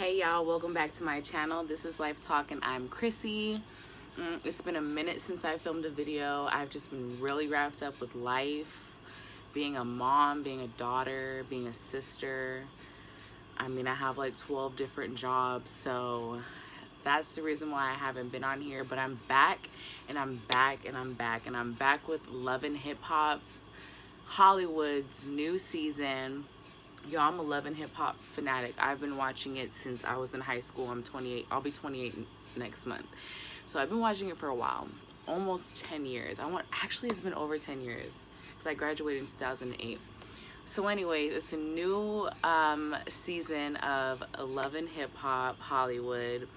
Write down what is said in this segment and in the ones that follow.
Hey y'all, welcome back to my channel. This is Life Talk and I'm Chrissy. It's been a minute since I filmed a video. I've just been really wrapped up with life, being a mom, being a daughter, being a sister. I mean, I have like 12 different jobs, so that's the reason why I haven't been on here. But I'm back and I'm back and I'm back and I'm back with Love and Hip Hop, Hollywood's new season. Y'all, I'm a Love and Hip Hop fanatic. I've been watching it since I was in high school. I'm 28. I'll be 28 next month. So I've been watching it for a while. Almost 10 years. Actually, it's been over 10 years because I graduated in 2008. So anyways, it's a new season of Love and Hip Hop Hollywood.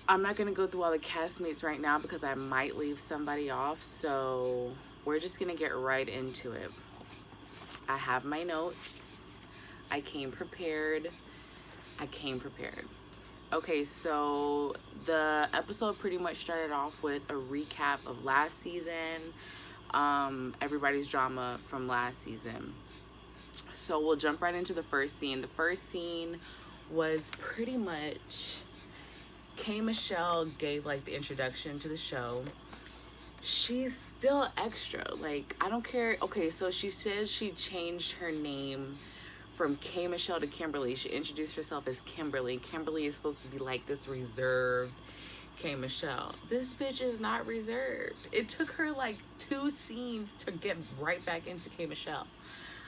I'm not going to go through all the castmates right now because I might leave somebody off. So we're just going to get right into it. I have my notes. I came prepared. Okay, so the episode pretty much started off with a recap of last season, everybody's drama from last season. So we'll jump right into the first scene. The first scene was pretty much K. Michelle gave like the introduction to the show. She's still extra. Like, I don't care. Okay, so she says she changed her name from K. Michelle to Kimberly. She introduced herself as Kimberly. Kimberly is supposed to be like this reserved K. Michelle. This bitch is not reserved. It took her like 2 scenes to get right back into K. Michelle.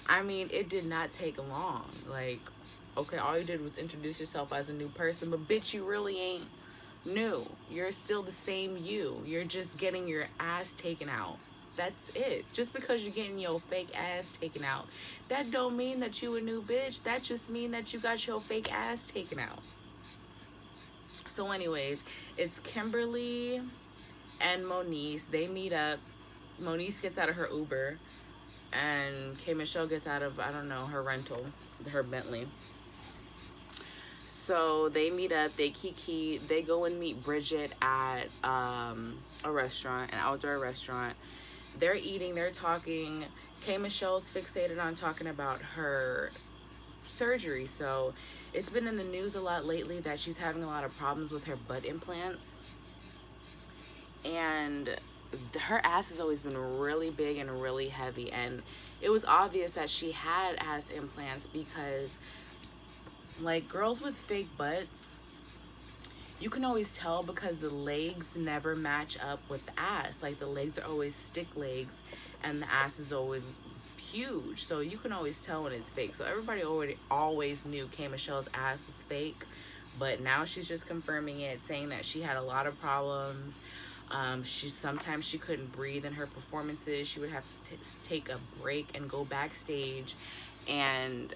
I mean, it did not take long. Like, okay, all you did was introduce yourself as a new person, but bitch, you really ain't new. You're still the same you. You're just getting your ass taken out. That's it. Just because you're getting your fake ass taken out, that don't mean that you a new bitch. That just mean that you got your fake ass taken out. So anyways, it's Kimberly and Moniece. They meet up. Moniece gets out of her Uber and K. Michelle gets out of, I don't know, her rental, her Bentley. So they meet up, they kiki, they go and meet Bridget at a restaurant, an outdoor restaurant. They're eating, they're talking. K. Michelle's fixated on talking about her surgery. So it's been in the news a lot lately that she's having a lot of problems with her butt implants. And her ass has always been really big and really heavy. And it was obvious that she had ass implants because like girls with fake butts, you can always tell because the legs never match up with the ass. Like the legs are always stick legs and the ass is always huge. So you can always tell when it's fake. So everybody always knew K. Michelle's ass was fake. But now she's just confirming it, saying that she had a lot of problems. Sometimes she couldn't breathe in her performances. She would have to take a break and go backstage and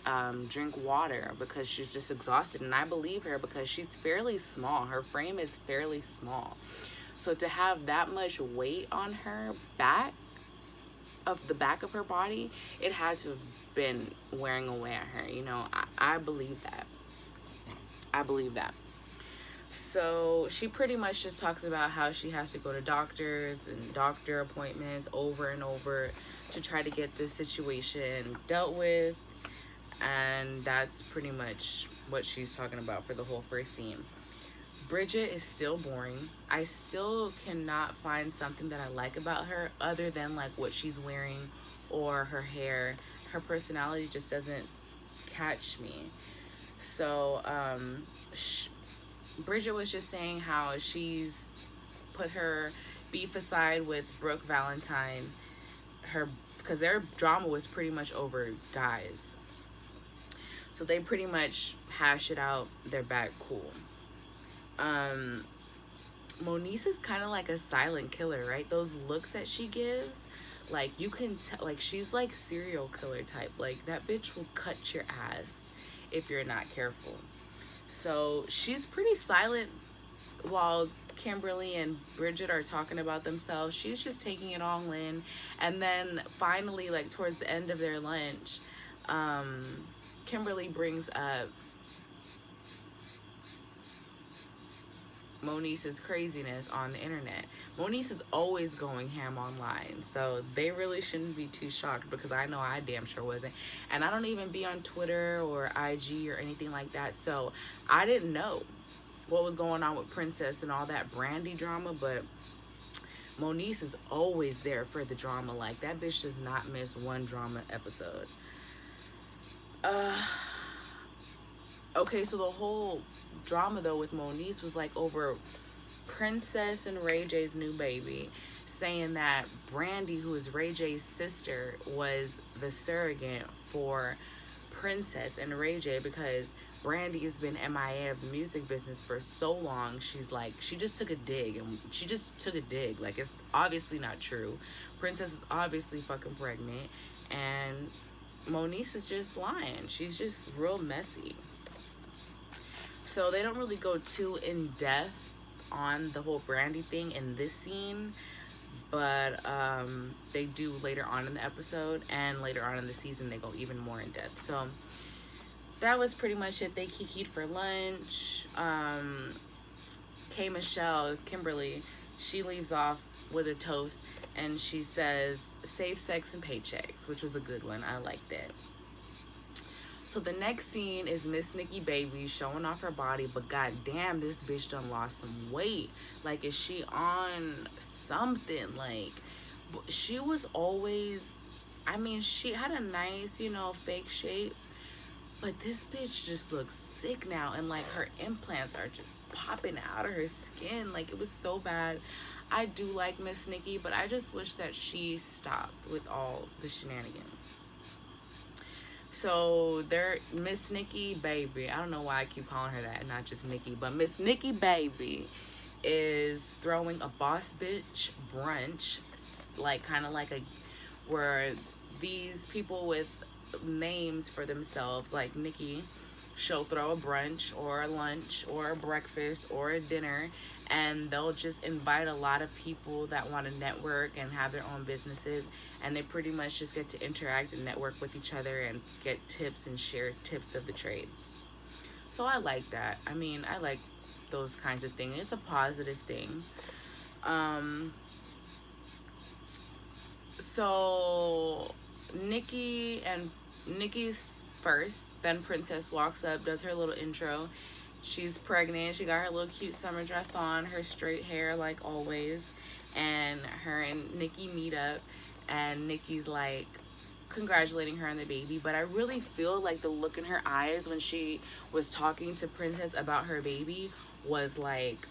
drink water because she's just exhausted. And I believe her because she's fairly small. Her frame is fairly small. So to have that much weight on her back, of the back of her body, it had to have been wearing away at her. You know, I believe that. I believe that. So she pretty much just talks about how she has to go to doctors and doctor appointments over and over to try to get this situation dealt with. And that's pretty much what she's talking about for the whole first scene. Bridget is still boring. I still cannot find something that I like about her other than like what she's wearing or her hair. Her personality just doesn't catch me. So Bridget was just saying how she's put her beef aside with Brooke Valentine, because their drama was pretty much over guys. So they pretty much hash it out. They're back cool. Moniece is kind of like a silent killer, right? Those looks that she gives, like you can tell, like she's like serial killer type. Like that bitch will cut your ass if you're not careful. So she's pretty silent while Kimberly and Bridget are talking about themselves. She's just taking it all in. And then finally, like towards the end of their lunch, Kimberly brings up Moniece's craziness on the internet. Moniece is always going ham online, so they really shouldn't be too shocked, because I know I damn sure wasn't. And I don't even be on Twitter or IG or anything like that, so I didn't know what was going on with Princess and all that Brandy drama, but Moniece is always there for the drama. Like, that bitch does not miss one drama episode. Okay, so the whole drama though with Moniece was like over Princess and Ray J's new baby, saying that Brandy, who is Ray J's sister, was the surrogate for Princess and Ray J, because Brandy has been MIA of the music business for so long. She's like, she just took a dig, like, it's obviously not true. Princess is obviously fucking pregnant, and Moniece is just lying. She's just real messy. So they don't really go too in depth on the whole Brandy thing in this scene, but they do later on in the episode, and later on in the season they go even more in depth. So that was pretty much it. They kikied for lunch. Kimberly, she leaves off with a toast, and she says, "Safe sex and paychecks," which was a good one. I liked it. So the next scene is Miss Nikki Baby showing off her body, but goddamn, this bitch done lost some weight. Like, is she on something? Like, she was always, I mean, she had a nice, you know, fake shape, but this bitch just looks sick now, and like her implants are just popping out of her skin. Like, it was so bad. I do like Miss Nikki, but I just wish that she stopped with all the shenanigans. So Miss Nikki Baby, I don't know why I keep calling her that and not just Nikki, but Miss Nikki Baby is throwing a boss bitch brunch, like kind of like where these people with names for themselves, like Nikki, she'll throw a brunch or a lunch or a breakfast or a dinner, and they'll just invite a lot of people that want to network and have their own businesses, and they pretty much just get to interact and network with each other and get tips and share tips of the trade. So I like that. I mean, I like those kinds of things. It's a positive thing. So Nikki's first, then Princess walks up, does her little intro. She's pregnant. She got her little cute summer dress on, her straight hair like always, and her and Nikki meet up, and Nikki's like congratulating her on the baby. But I really feel like the look in her eyes when she was talking to Princess about her baby was like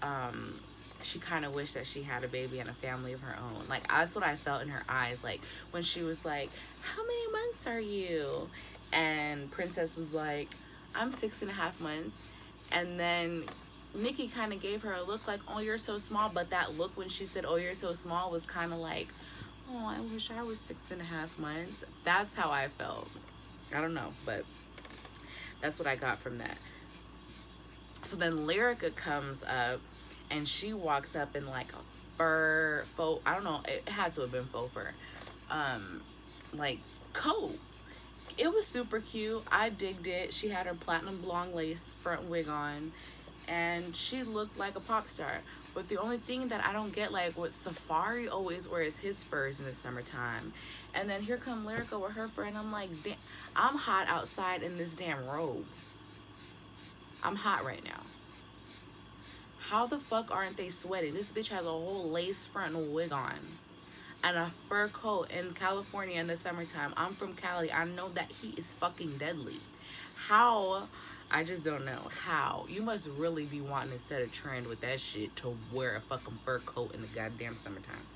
she kind of wished that she had a baby and a family of her own. Like, that's what I felt in her eyes, like when she was like, "How many months are you?" And Princess was like, "I'm 6.5 months." And then Nikki kind of gave her a look like, "Oh, you're so small." But that look when she said, "Oh, you're so small," was kind of like, "Oh, I wish I was 6.5 months." That's how I felt. I don't know, but that's what I got from that. So then Lyrica comes up, and she walks up in like a faux, I don't know, it had to have been faux fur, like coat. It was super cute. I digged it. She had her platinum blonde lace front wig on, and she looked like a pop star. But the only thing that I don't get, like, what Safari always wears his furs in the summertime, and then here come Lyrica with her fur, and I'm like, damn, I'm hot outside in this damn robe. I'm hot right now. How the fuck aren't they sweating? This bitch has a whole lace front wig on and a fur coat in California in the summertime. I'm from Cali. I know that heat is fucking deadly. How? I just don't know. How? You must really be wanting to set a trend with that shit to wear a fucking fur coat in the goddamn summertime.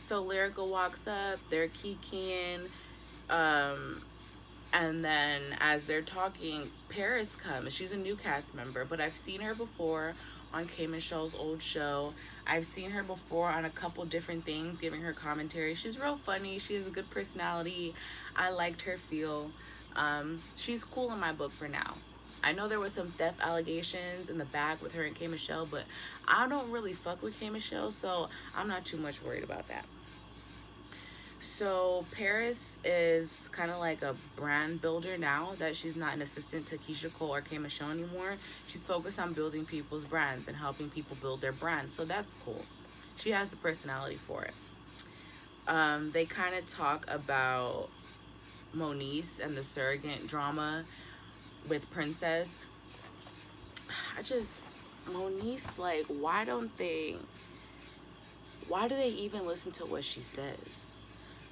So Lyrica walks up. They're kikiing. And then as they're talking, Paris comes. She's a new cast member, but I've seen her before on K Michelle's old show. I've seen her before on a couple different things, giving her commentary. She's real funny. She has a good personality. I liked her feel. She's cool in my book for now. I know there was some theft allegations in the back with her and K Michelle, but I don't really fuck with K Michelle, so I'm not too much worried about that. So Paris is kind of like a brand builder now that she's not an assistant to Keisha Cole or K Michelle anymore. She's focused on building people's brands and helping people build their brands. So that's cool. She has the personality for it. They kind of talk about Moniece and the surrogate drama with Princess. I just, Moniece, like, why do they even listen to what she says?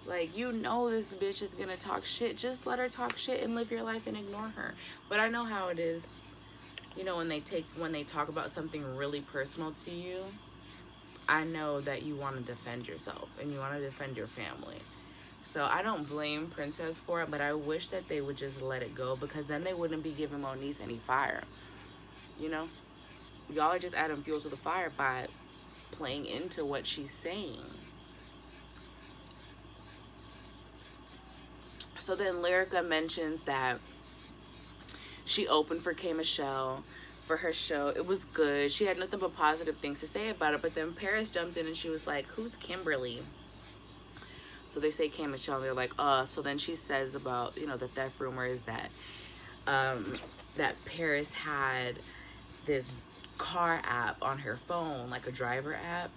Like, you know this bitch is gonna talk shit. Just let her talk shit and live your life and ignore her. But I know how it is, you know, when they talk about something really personal to you. I know that you want to defend yourself and you want to defend your family. So I don't blame Princess for it, but I wish that they would just let it go, because then they wouldn't be giving Moniece any fire. You know? Y'all are just adding fuel to the fire by playing into what she's saying. So then Lyrica mentions that she opened for K Michelle for her show. It was good. She had nothing but positive things to say about it. But then Paris jumped in and she was like, "Who's Kimberly?" So they say K Michelle. They're like, So then she says about, you know, the theft rumor is that that Paris had this car app on her phone, like a driver app,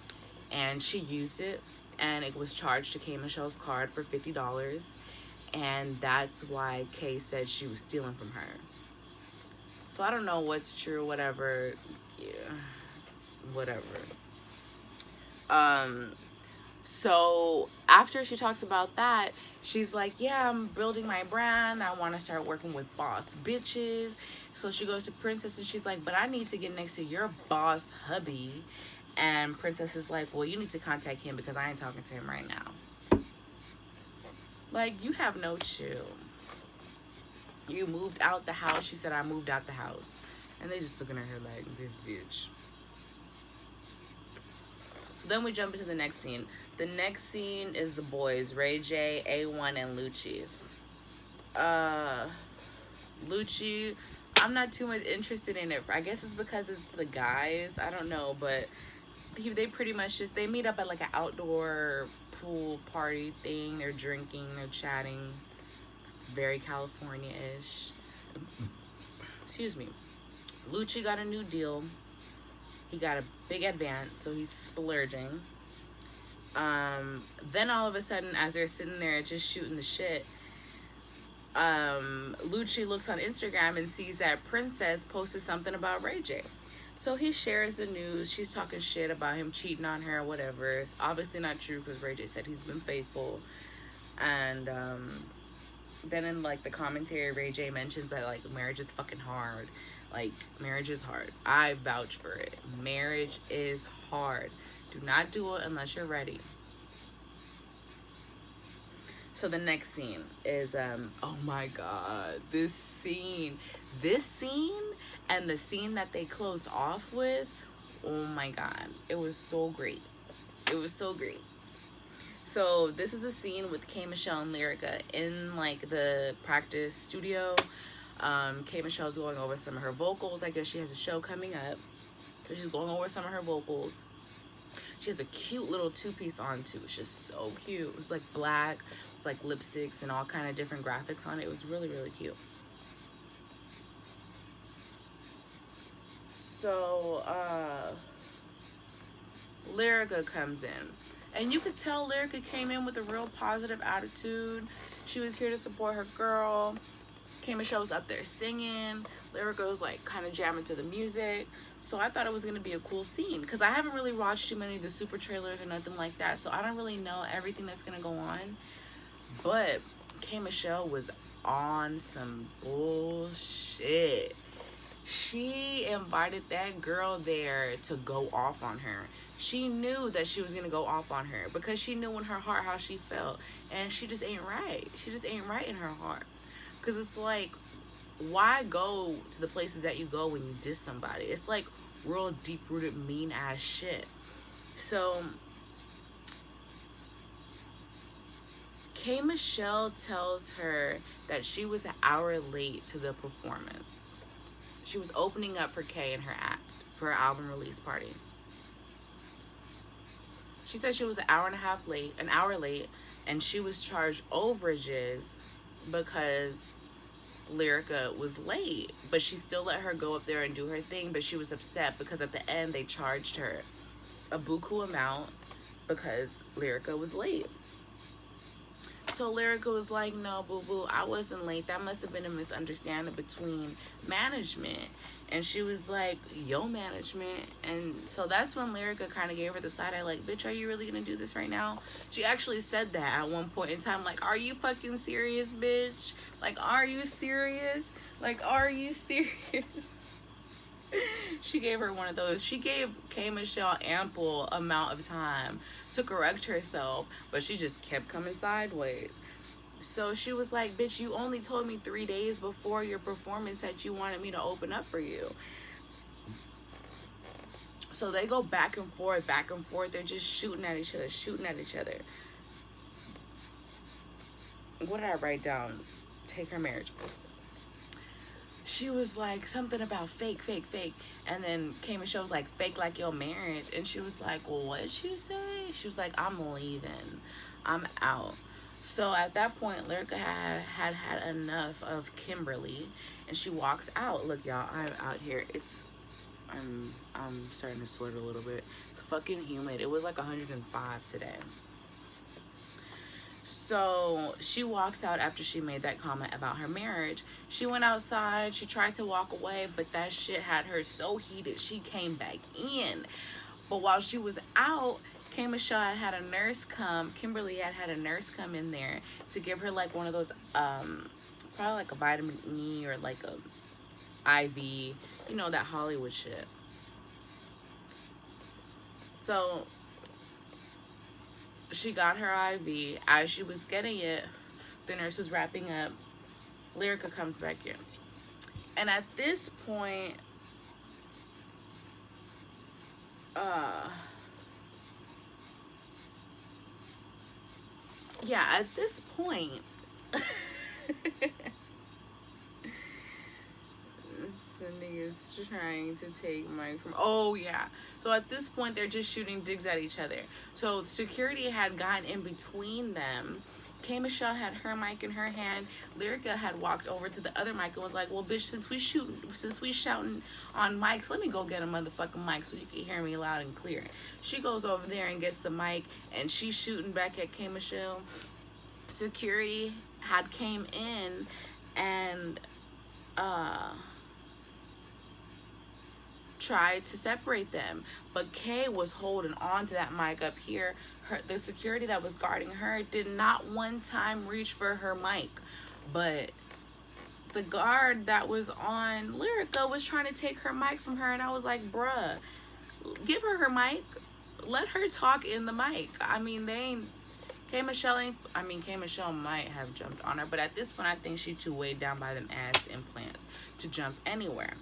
and she used it, and it was charged to K Michelle's card for $50, and that's why Kay said she was stealing from her. So I don't know what's true, whatever. Yeah, whatever. So after she talks about that, she's like, yeah, I'm building my brand. I want to start working with boss bitches. So she goes to Princess and she's like, but I need to get next to your boss hubby. And Princess is like, well, you need to contact him because I ain't talking to him right now. Like, you have no chill. You moved out the house. She said, I moved out the house. And they just looking at her like, this bitch. So then we jump into the next scene. The next scene is the boys, Ray J, A1, and Lucci. Lucci, I'm not too much interested in it. I guess it's because it's the guys. I don't know, but they pretty much just, they meet up at like an outdoor pool party thing. They're drinking, they're chatting. It's very California-ish. Excuse me. Lucci got a new deal. He got a big advance, so he's splurging. Then all of a sudden, as they're sitting there just shooting the shit, Lucci looks on Instagram and sees that Princess posted something about Ray J. So he shares the news. She's talking shit about him cheating on her or whatever. It's obviously not true because Ray J said he's been faithful. And then in like the commentary, Ray J mentions that like marriage is fucking hard. Like, marriage is hard. I vouch for it. Marriage is hard. Do not do it unless you're ready. So the next scene is, oh my God, this scene and the scene that they closed off with, oh my God, it was so great. It was so great. So this is a scene with K Michelle and Lyrica in like the practice studio. K Michelle's going over some of her vocals. I guess she has a show coming up. So she's going over some of her vocals. She has a cute little two-piece on too. It's just so cute. It was like black, like lipsticks and all kind of different graphics on it. It was really, really cute. So Lyrica comes in. And you could tell Lyrica came in with a real positive attitude. She was here to support her girl. K Michelle was up there singing. Lyrica was like kind of jamming to the music. So I thought it was going to be a cool scene. Because I haven't really watched too many of the super trailers or nothing like that. So I don't really know everything that's going to go on. But K Michelle was on some bullshit. She invited that girl there to go off on her. She knew that she was going to go off on her. Because she knew in her heart how she felt. And she just ain't right. She just ain't right in her heart. Because it's like, why go to the places that you go when you diss somebody? It's like real deep-rooted, mean-ass shit. So K Michelle tells her that she was an hour late to the performance. She was opening up for Kay in her act for her album release party. She said she was an hour late, and she was charged overages because Lyrica was late, but she still let her go up there and do her thing. But she was upset because at the end they charged her a buku amount because Lyrica was late. So Lyrica was like, no, boo-boo, I wasn't late. That must have been a misunderstanding between management. And she was like, yo, management. And so that's when Lyrica kind of gave her the side eye, like, bitch, are you really going to do this right now? She actually said that at one point in time, like, are you fucking serious, bitch? Like, are you serious? Like, are you serious? She gave her one of those. She gave K. Michelle ample amount of time to correct herself, but she just kept coming sideways. So she was like, bitch, you only told me 3 days before your performance that you wanted me to open up for you. So they go back and forth, back and forth. They're just shooting at each other, shooting at each other. What did I write down? Take her marriage. She was like, something about fake, fake, fake. And then K. Michelle was like, fake like your marriage. And she was like, well, what did you say? She was like, I'm leaving. I'm out. So at that point, Lyrica had enough of Kimberly, and she walks out. Look, y'all, I'm out here. I'm starting to sweat a little bit. It's fucking humid. It was like 105 today. So she walks out after she made that comment about her marriage. She went outside. She tried to walk away, but that shit had her so heated. She came back in. But while she was out, K. Michelle had a nurse come. Kimberly had a nurse come in there to give her like one of those, probably like a vitamin E or like a IV, you know, that Hollywood shit. So she got her IV. As she was getting it, the nurse was wrapping up. Lyrica comes back in. And at this point, at this point, Cindy is trying to take Mike from, so at this point, they're just shooting digs at each other. So security had gotten in between them. K. Michelle had her mic in her hand. Lyrica had walked over to the other mic and was like, well, bitch, since we shouting on mics, let me go get a motherfucking mic so you can hear me loud and clear. She goes over there and gets the mic, and she's shooting back at K. Michelle. Security had came in and tried to separate them, but Kay was holding on to that mic up here. The security that was guarding her did not one time reach for her mic, but the guard that was on Lyrica was trying to take her mic from her, and I was like, bruh, give her mic, let her talk in the mic. I mean, K. Michelle might have jumped on her, but at this point I think she's too weighed down by them ass implants to jump anywhere.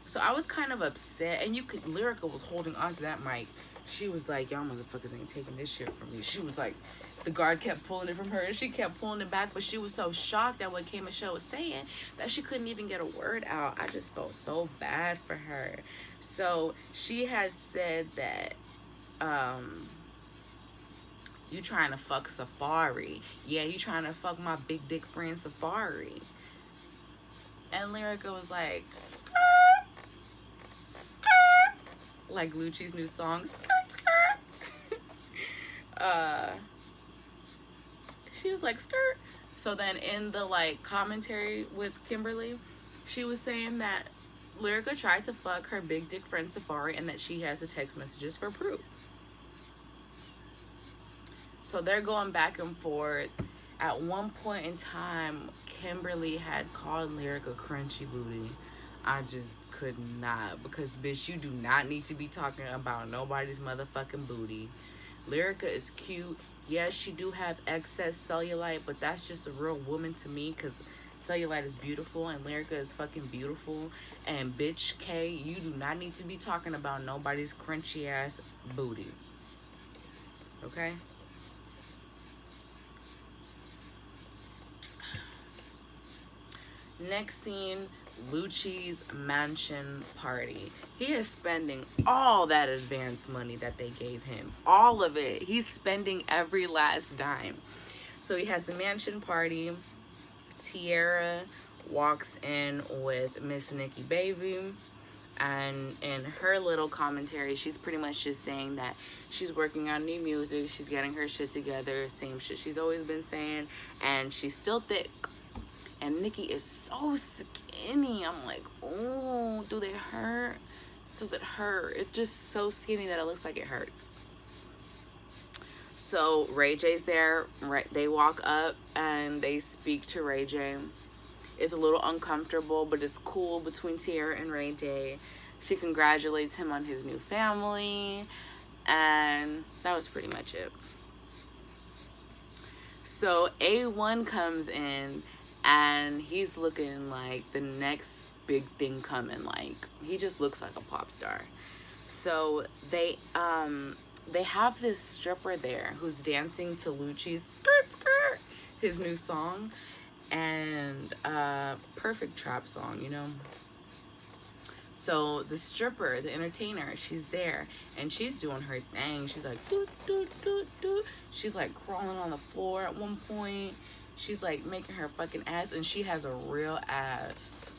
So I was kind of upset, and Lyrica was holding on to that mic. She was like, y'all motherfuckers ain't taking this shit from me. She was like, the guard kept pulling it from her, and she kept pulling it back, but she was so shocked at what K. Michelle was saying that she couldn't even get a word out. I just felt so bad for her. So she had said that, you trying to fuck Safari. Yeah, you trying to fuck my big dick friend Safari. And Lyrica was like, Skurr, Skurr. Like Lucci's new song, Skurr, Skurr. She was like, Skurr. So then in the like commentary with Kimberly, she was saying that Lyrica tried to fuck her big dick friend Safari and that she has the text messages for proof. So they're going back and forth. At one point in time, Kimberly had called Lyrica crunchy booty. I just could not, because bitch, you do not need to be talking about nobody's motherfucking booty. Lyrica is cute. Yes, she do have excess cellulite, but that's just a real woman to me, because cellulite is beautiful and Lyrica is fucking beautiful. And bitch, K, you do not need to be talking about nobody's crunchy ass booty. Okay? Next scene, Lucci's mansion party. He is spending all that advance money that they gave him. All of it. He's spending every last dime. So he has the mansion party. Tiara walks in with Miss Nikki Baby, and in her little commentary, she's pretty much just saying that she's working on new music, she's getting her shit together, same shit she's always been saying, and she's still thick. And Nikki is so skinny. I'm like, oh, do they hurt? Does it hurt? It's just so skinny that it looks like it hurts. So Ray J's there. They walk up and they speak to Ray J. It's a little uncomfortable, but it's cool between Tiara and Ray J. She congratulates him on his new family, and that was pretty much it. So A1 comes in, and he's looking like the next big thing coming. Like, he just looks like a pop star. So they have this stripper there who's dancing to Lucci's Skirt Skirt, his new song, and perfect trap song, you know. So the stripper, the entertainer, she's there and she's doing her thing. She's like doot doot doot doot. She's like crawling on the floor at one point. She's like making her fucking ass, and she has a real ass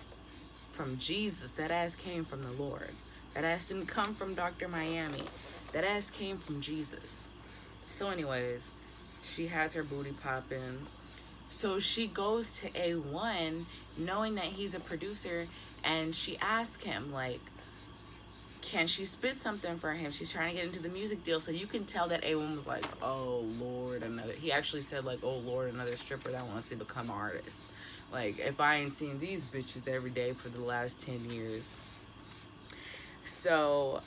from Jesus. That ass came from the Lord. That ass didn't come from Dr. Miami. That ass came from Jesus. So anyways, she has her booty popping. So she goes to A1 knowing that he's a producer, and she asks him, like, can she spit something for him? She's trying to get into the music deal. So you can tell that A1 was like, oh Lord, another. He actually said like, oh Lord, another stripper that wants to become an artist. Like, if I ain't seen these bitches every day for the last 10 years. So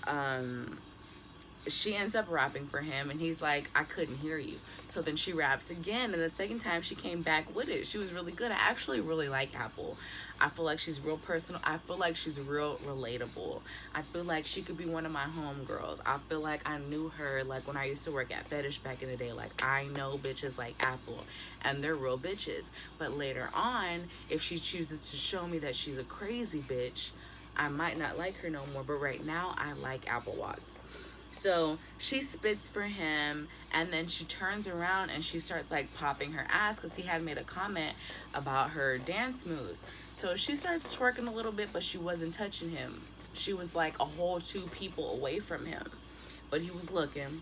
she ends up rapping for him, and he's like, I couldn't hear you. So then she raps again, and the second time she came back with it. She was really good. I actually really like Apple. I feel like she's real personal. I feel like she's real relatable. I feel like she could be one of my homegirls. I feel like I knew her like when I used to work at Fetish back in the day. Like, I know bitches like Apple, and they're real bitches. But later on, if she chooses to show me that she's a crazy bitch, I might not like her no more. But right now, I like Apple Watts. So she spits for him, and then she turns around and she starts like popping her ass because he had made a comment about her dance moves. So she starts twerking a little bit, but she wasn't touching him. She was like a whole 2 people away from him, but he was looking.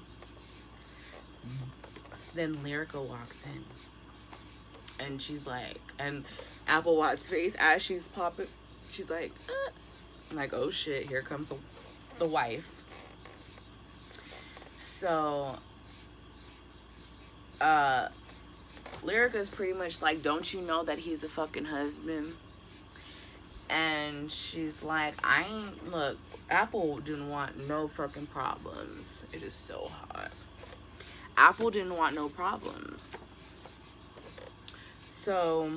Then Lyrica walks in, and she's like, and Apple Watts' face as she's popping, she's like, I'm like, oh shit, here comes the wife. So Lyrica's pretty much like, don't you know that he's a fucking husband? And she's like, look, Apple didn't want no fucking problems. It is so hot. Apple didn't want no problems. So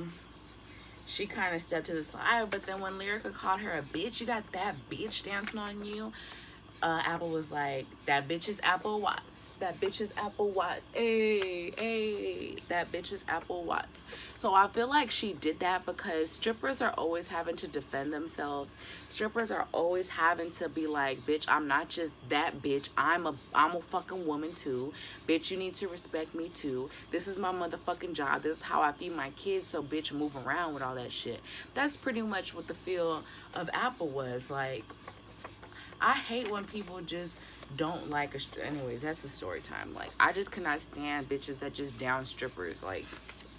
she kind of stepped to the side, but then when Lyrica called her a bitch, you got that bitch dancing on you. Apple was like, that bitch is Apple Watts. That bitch is Apple Watts. Hey, hey, that bitch is Apple Watts. So I feel like she did that because strippers are always having to defend themselves. Strippers are always having to be like, bitch, I'm not just that bitch. I'm a fucking woman too. Bitch, you need to respect me too. This is my motherfucking job. This is how I feed my kids. So bitch, move around with all that shit. That's pretty much what the feel of Apple was like. I hate when people just don't like anyways, that's a story time. Like, I just cannot stand bitches that just down strippers. Like,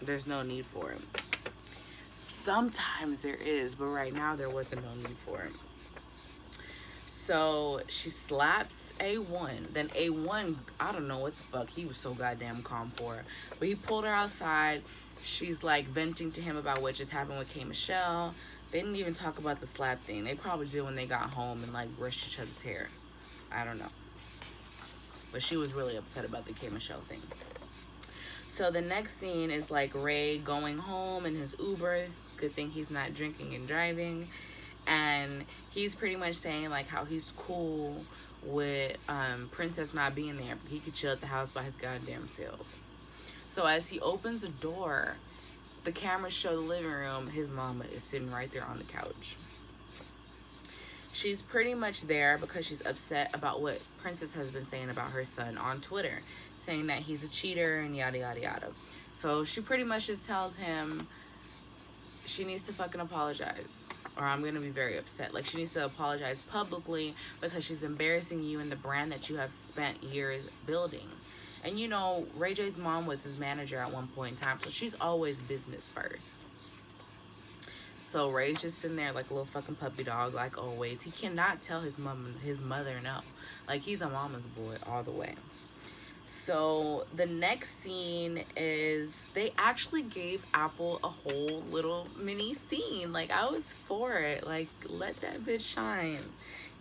there's no need for it. Sometimes there is, but right now there wasn't no need for it. So she slaps A1. Then A1, I don't know what the fuck he was so goddamn calm for. But he pulled her outside. She's like venting to him about what just happened with K. Michelle. They didn't even talk about the slap thing. They probably did when they got home and like brushed each other's hair. I don't know. But she was really upset about the K. Michelle thing. So the next scene is like Ray going home in his Uber. Good thing he's not drinking and driving. And he's pretty much saying like how he's cool with Princess not being there. He could chill at the house by his goddamn self. So as he opens the door, the cameras show the living room. His mama is sitting right there on the couch. She's pretty much there because she's upset about what Princess has been saying about her son on Twitter, saying that he's a cheater and yada yada yada. So she pretty much just tells him she needs to fucking apologize, or I'm gonna be very upset. Like, she needs to apologize publicly because she's embarrassing you and the brand that you have spent years building. And you know, Ray J's mom was his manager at one point in time, so she's always business first. So Ray's just sitting there like a little fucking puppy dog, like always. He cannot tell his mother no. Like, he's a mama's boy all the way. So the next scene is they actually gave Apple a whole little mini scene. Like, I was for it. Like, let that bitch shine.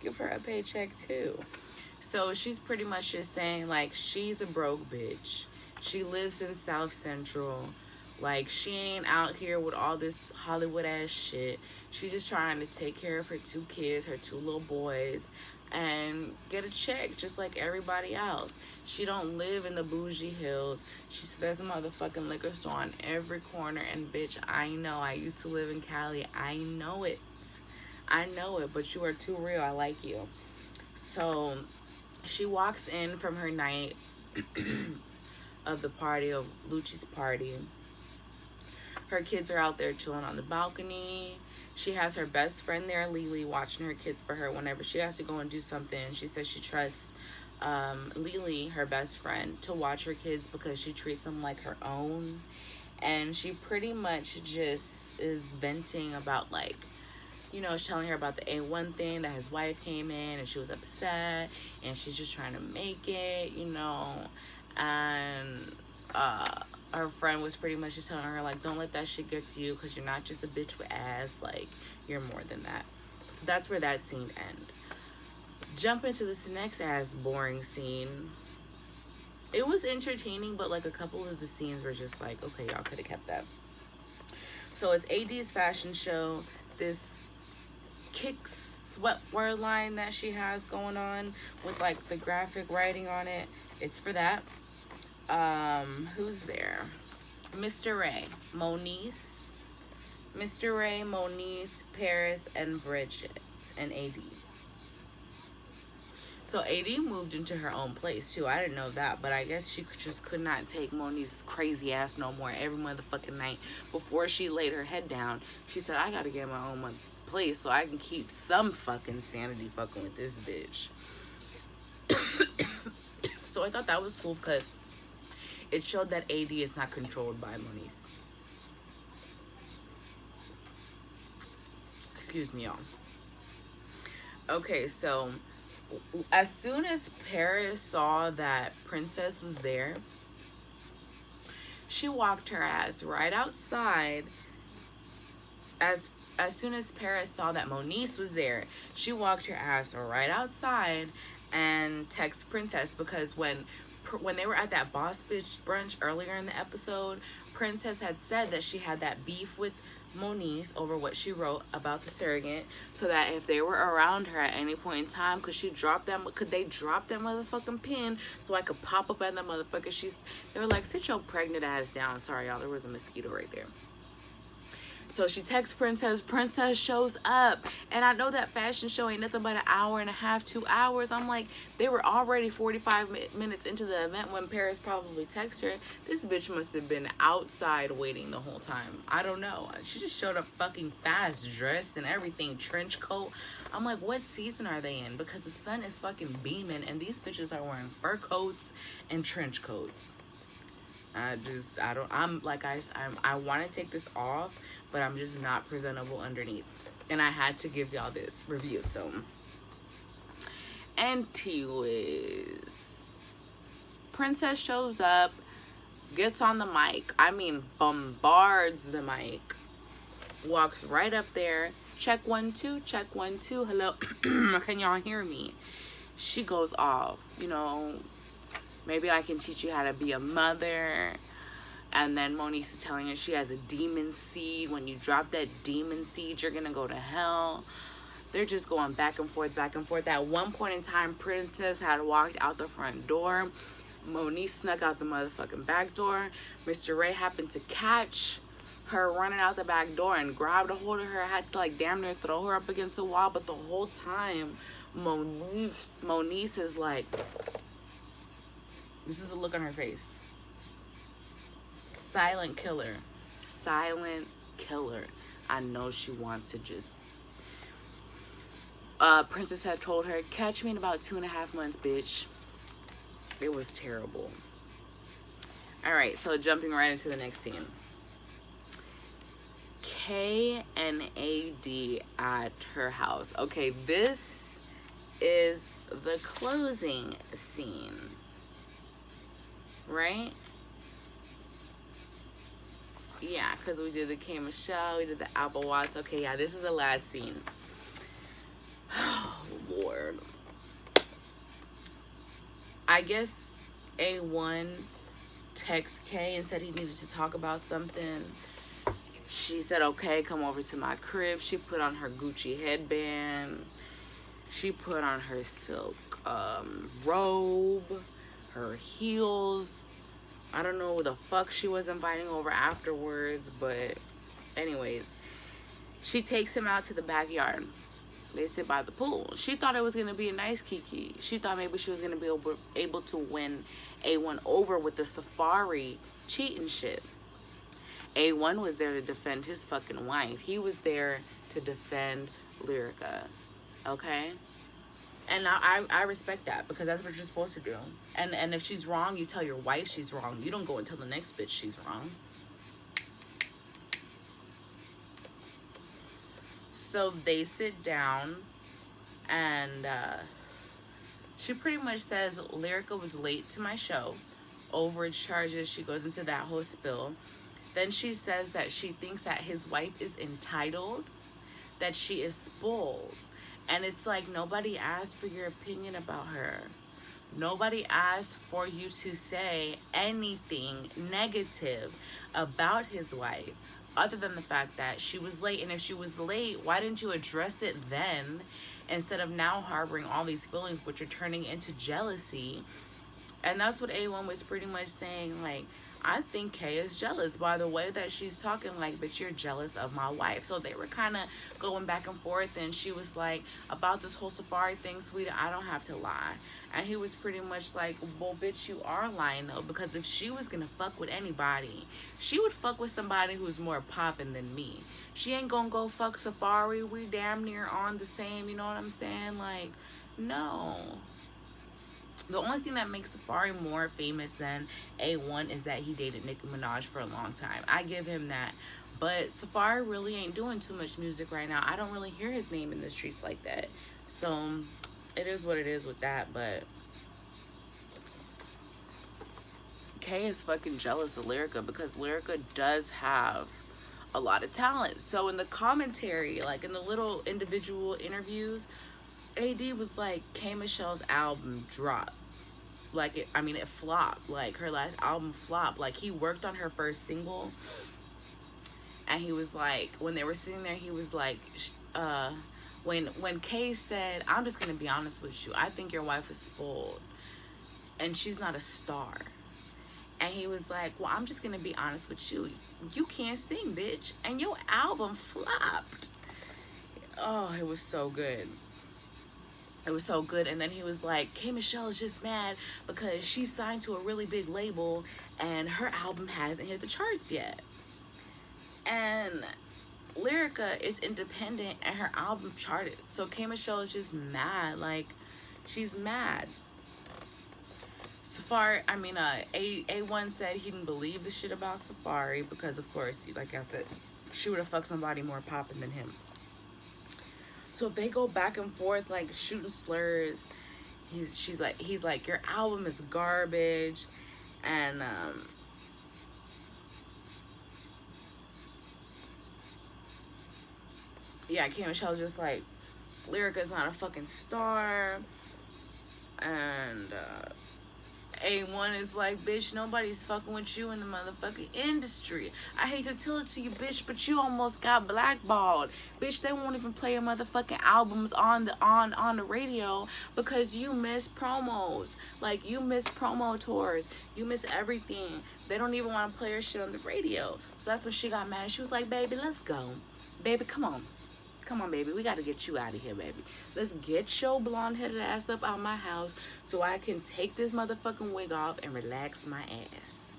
Give her a paycheck too. So she's pretty much just saying, like, she's a broke bitch. She lives in South Central. Like, she ain't out here with all this Hollywood ass shit. She's just trying to take care of her 2 kids, her 2 little boys, and get a check just like everybody else. She don't live in the bougie hills. She said there's a motherfucking liquor store on every corner, and bitch, I know. I used to live in Cali. I know it. I know it, but you are too real. I like you. So she walks in from her night of the party, of Lucci's party. Her kids are out there chilling on the balcony. She has her best friend there, Lily, watching her kids for her whenever she has to go and do something. She says she trusts Lily, her best friend, to watch her kids because she treats them like her own. And she pretty much just is venting about, like, you know, telling her about the A1 thing, that his wife came in and she was upset and she's just trying to make it, you know. And her friend was pretty much just telling her, like, don't let that shit get to you because you're not just a bitch with ass. Like, you're more than that. So that's where that scene ends. Jump into this next ass boring scene. It was entertaining, but like a couple of the scenes were just like, okay, y'all could have kept that. So it's AD's fashion show. This Kicks sweatwear line that she has going on with like the graphic writing on it. It's for that. Who's there? Mr. Ray, Moniece, Mr. Ray, Moniece, Paris, and Bridget, and AD. So AD moved into her own place too. I didn't know that, but I guess she just could not take Moniece's crazy ass no more. Every motherfucking night before she laid her head down, she said, I gotta get my own place so I can keep some fucking sanity fucking with this bitch. So I thought that was cool because it showed that AD is not controlled by Moniece. Excuse me, y'all. Okay, so as soon as Paris saw that Princess was there, she walked her ass right outside. As soon as Paris saw that Moniece was there, she walked her ass right outside and texted Princess, because when they were at that boss bitch brunch earlier in the episode, Princess had said that she had that beef with Moniece over what she wrote about the surrogate, so that if they were around her at any point in time, could they drop that motherfucking pin so I could pop up at that motherfucker. They were like, sit your pregnant ass down. Sorry, y'all, there was a mosquito right there. So she texts Princess. Princess shows up. And I know that fashion show ain't nothing but an hour and a half, 2 hours. I'm like, they were already 45 minutes into the event when Paris probably texted her. This bitch must have been outside waiting the whole time. I don't know. She just showed up fucking fast, dressed and everything, trench coat. I'm like, what season are they in? Because the sun is fucking beaming and these bitches are wearing fur coats and trench coats. I want to take this off, but I'm just not presentable underneath. And I had to give y'all this review. So, anyways, Princess shows up, gets on the mic. I mean, bombards the mic. Walks right up there. Check 1 2, check 1 2. Hello, can y'all hear me? She goes off. You know, maybe I can teach you how to be a mother. And then Moniece is telling her she has a demon seed. When you drop that demon seed, you're going to go to hell. They're just going back and forth, back and forth. At one point in time, Princess had walked out the front door. Moniece snuck out the motherfucking back door. Mr. Ray happened to catch her running out the back door and grabbed a hold of her. Had to, like, damn near throw her up against the wall. But the whole time, Moniece is like, this is the look on her face. Silent killer. Silent killer. I know she wants to just. Princess had told her, catch me in about 2.5 months, bitch. It was terrible. Alright, so jumping right into the next scene. K and AD at her house. Okay, this is the closing scene. Right? Yeah, because we did the K Michelle, we did the Apple Watts. Okay, yeah, this is the last scene. Oh, Lord. I guess A1 texted K and said he needed to talk about something. She said, okay, come over to my crib. She put on her Gucci headband. She put on her silk robe, her heels. I don't know who the fuck she was inviting over afterwards, but anyways, she takes him out to the backyard. They sit by the pool. She thought it was going to be a nice kiki. She thought maybe she was going to be able to win A1 over with the safari cheating shit. A1 was there to defend his fucking wife. He was there to defend Lyrica. Okay? And I respect that, because that's what you're supposed to do. And if she's wrong, you tell your wife she's wrong. You don't go and tell the next bitch she's wrong. So they sit down, and she pretty much says Lyrica was late to my show. Overage charges. She goes into that whole spill. Then she says that she thinks that his wife is entitled, that she is spoiled. And it's like, nobody asked for your opinion about her. Nobody asked for you to say anything negative about his wife, other than the fact that she was late. And if she was late, why didn't you address it then, instead of now harboring all these feelings, which are turning into jealousy? And that's what A1 was pretty much saying, like, I think Kay is jealous by the way that she's talking, like, but you're jealous of my wife. So they were kind of going back and forth, and she was like, about this whole safari thing, sweetie, I don't have to lie. And he was pretty much like, well, bitch, you are lying, though, because if she was gonna fuck with anybody, she would fuck with somebody who's more popping than me. She ain't gonna go fuck Safari. We damn near on the same, you know what I'm saying? Like, no. The only thing that makes Safari more famous than A1 is that he dated Nicki Minaj for a long time. I give him that. But Safari really ain't doing too much music right now. I don't really hear his name in the streets like that. So, it is what it is with that. But Kay is fucking jealous of Lyrica, because Lyrica does have a lot of talent. So, in the commentary, like in the little individual interviews, AD was like, K Michelle's album dropped. Like, it flopped. Like, her last album flopped. Like, he worked on her first single. And he was like, when they were sitting there, he was like, when Kay said, I'm just going to be honest with you, I think your wife is spoiled. And she's not a star. And he was like, well, I'm just going to be honest with you. You can't sing, bitch. And your album flopped. Oh, it was so good. It was so good. And then he was like, K Michelle is just mad because she's signed to a really big label and her album hasn't hit the charts yet. And Lyrica is independent and her album charted. So K Michelle is just mad. Like, she's mad. A1 said he didn't believe the shit about Safari because, of course, like I said, she would have fucked somebody more poppin' than him. So they go back and forth, like, shooting slurs. He's like, your album is garbage. And, yeah, K Michelle's just like, Lyrica's not a fucking star. And, A1 is like, bitch, nobody's fucking with you in the motherfucking industry. I hate to tell it to you, bitch, but you almost got blackballed. Bitch, they won't even play your motherfucking albums on the radio because you miss promos. Like, you miss promo tours. You miss everything. They don't even want to play your shit on the radio. So that's when she got mad. She was like, baby, let's go. Baby, come on. Come on, baby. We got to get you out of here, baby. Let's get your blonde-headed ass up out my house so I can take this motherfucking wig off and relax my ass.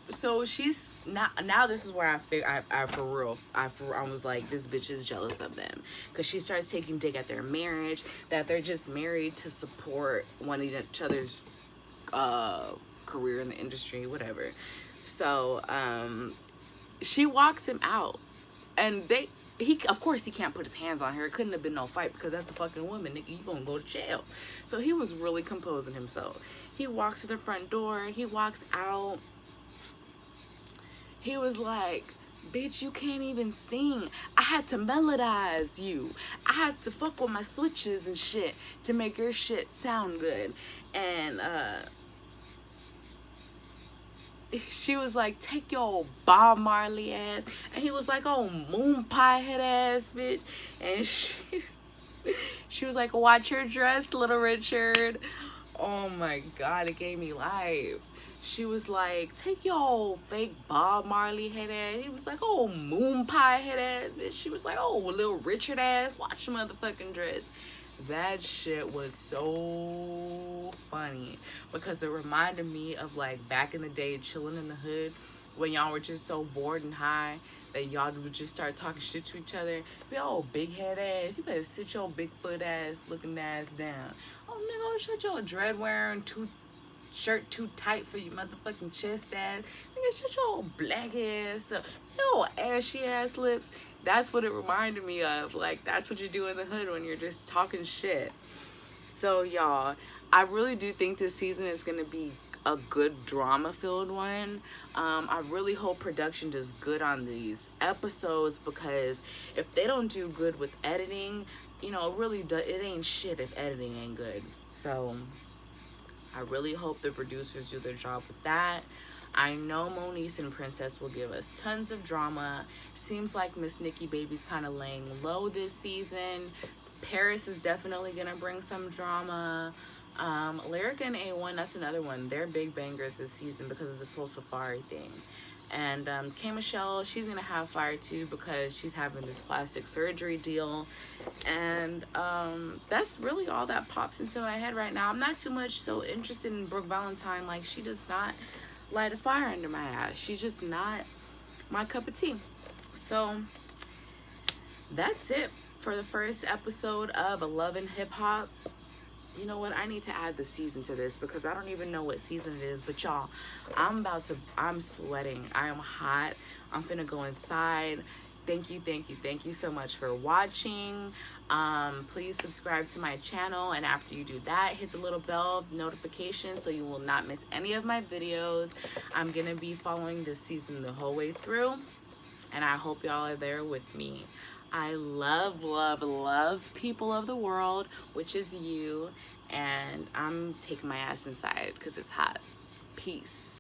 So she's now this is where I for real I was like, this bitch is jealous of them, because she starts taking dig at their marriage, that they're just married to support one of each other's uh career in the industry, whatever. So she walks him out, and he, of course, he can't put his hands on her. It couldn't have been no fight, because that's a fucking woman, nigga. You gonna go to jail. So he was really composing himself. He walks to the front door. He walks out. He was like, bitch, you can't even sing. I had to melodize you. I had to fuck with my switches and shit to make your shit sound good. And she was like, take your Bob Marley ass. And he was like, oh, moon pie head ass bitch. And she was like, watch your dress, Little Richard. Oh my God, it gave me life. She was like, take your fake Bob Marley head ass. He was like, oh, moon pie head ass bitch. She was like, oh, Little Richard ass, watch your motherfucking dress. That shit was so funny, because it reminded me of like back in the day, chilling in the hood, when y'all were just so bored and high that y'all would just start talking shit to each other. Be, oh, big head ass, you better sit your big foot ass looking ass down. Oh, nigga, shut your dread wearing shirt too tight for your motherfucking chest ass. Nigga, shut your black ass up. Your ashy ass lips. That's what it reminded me of. Like, that's what you do in the hood when you're just talking shit. So, y'all, I really do think this season is going to be a good drama-filled one. I really hope production does good on these episodes, because if they don't do good with editing, you know, it ain't shit if editing ain't good. So, I really hope the producers do their job with that. I know Moniece and Princess will give us tons of drama. Seems like Miss Nikki Baby's kind of laying low this season. Paris is definitely going to bring some drama. Lyrica and A1, that's another one. They're big bangers this season because of this whole Safari thing. And K Michelle, she's going to have fire too, because she's having this plastic surgery deal. And that's really all that pops into my head right now. I'm not too much so interested in Brooke Valentine. Like, she does not light a fire under my ass. She's just not my cup of tea. So that's it for the first episode of Love and Hip Hop. You know what? I need to add the season to this, because I don't even know what season it is. But y'all, I'm sweating. I am hot. I'm finna go inside. Thank you so much for watching. Please subscribe to my channel, and after you do that, hit the little bell notification so you will not miss any of my videos. I'm gonna be following this season the whole way through, and I hope y'all are there with me. I love people of the world, which is you, and I'm taking my ass inside because it's hot. Peace.